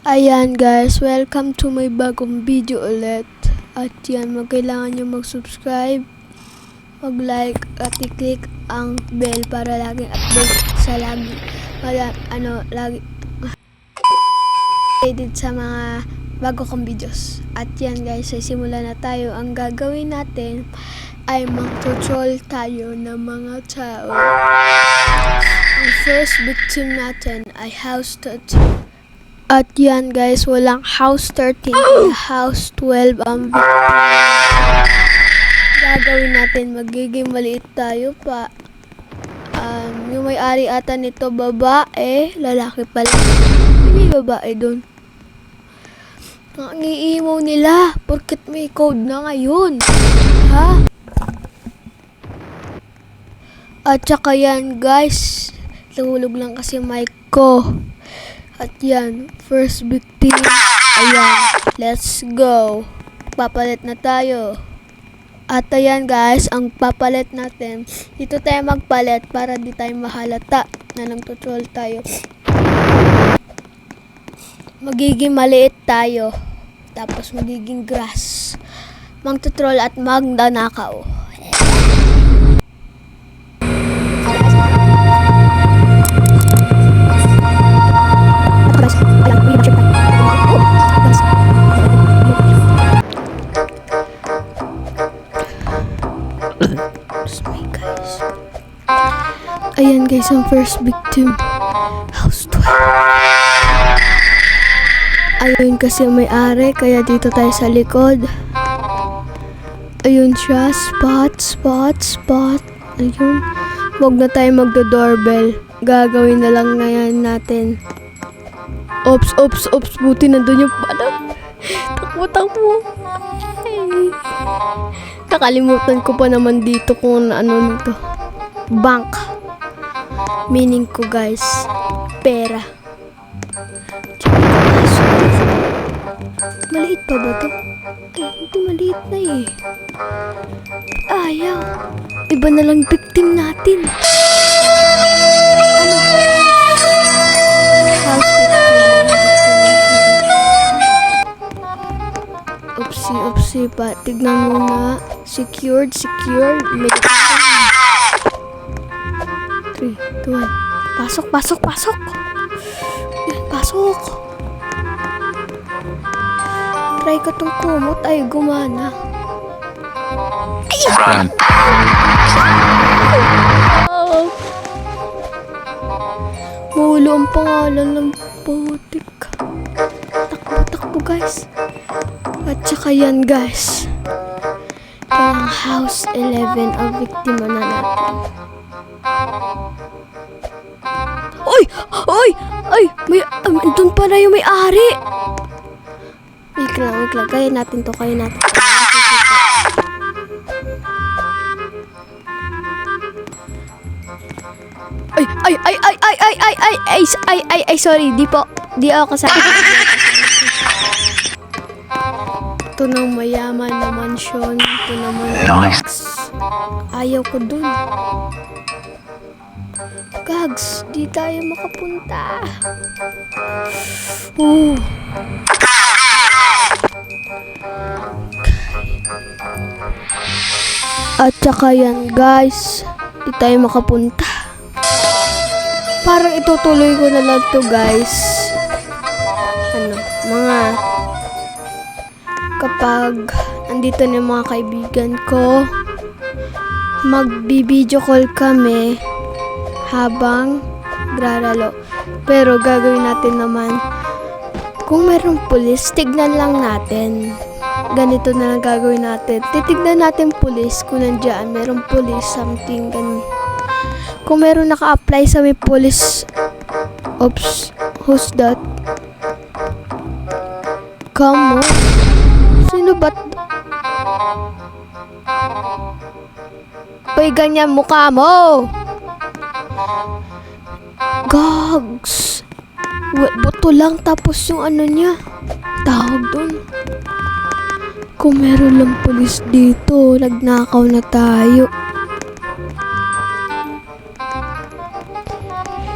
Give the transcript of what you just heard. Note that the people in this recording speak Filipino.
Ayan guys, welcome to my bagong video ulit. At yan, kailangan nyo mag-subscribe, mag-like at i-click ang bell para laging update sa lagi updated sa mga bago kong videos. At yan guys, ay simula na tayo. Ang gagawin natin ay mag-troll tayo ng mga tao. Ang first victim natin ay House 13. At yan guys, walang House 13, House 12 ang gagawin natin. Magiging maliit tayo pa. Yung may-ari ata nito, babae, lalaki pala. Hindi babae dun. Ang iimaw nila, porket may code na ngayon. Ha? At saka yan guys, nahulog lang kasi mic ko. At yan, first victim. Ayan, let's go. Papalit na tayo. At ayan guys, ang papalit natin, dito tayo magpalit para di tayo mahalata na nagtutroll tayo. Magiging maliit tayo. Tapos magiging grass. Magtutroll at magdanakaw. Ayan guys, ang first victim, House 12. Ayun kasi may-ari, kaya dito tayo sa likod. Ayun siya, spot. Ayun, wag na tayo magdo-doorbell. Gagawin na lang ngayon natin. Ops, buti nandun yung palag. Takbo. Hey. Nakalimutan ko pa naman dito kung ano nito. Bank. Meaning ko guys, pera. Maliit pa ba to? Ay, hindi maliit na eh. Ayaw. Iba na lang victim natin. Ano? House victim. Upsi pa. Tignan mo na. Secured. May 3, 2, 1. Pasok. Yan, pasok. Try ko tong kumot ay gumana. Ay! Oh. Mulo ang pangalan ng putik. Takbo guys. At saka yan guys. Kaya House 11 ang biktima na natin. Ay, doon pala yung may-ari. Wait lang. Kaya natin to. Ay, sorry. Di ako kasama. Ito ng mayaman na mansyon. Ito naman. Nice. Ayaw ko dun. Gags, di tayo makapunta. At saka yan guys, di tayo makapunta. Parang itutuloy ko na lang to guys. Kapag andito na yung mga kaibigan ko, magbi-video call kami habang graralo. Pero gagawin natin naman, kung merong pulis, tignan lang natin. Ganito na lang gagawin natin. Titignan natin pulis kung nandiyan merong pulis, something ganun. Kung meron naka-apply sa may pulis. Oops, who's that? Come on. Sino ba't? Uy, ganyan mukha mo. Gags. Buto lang tapos yung ano niya. Tawag doon. Kung meron lang pulis dito, nagnakaw na tayo.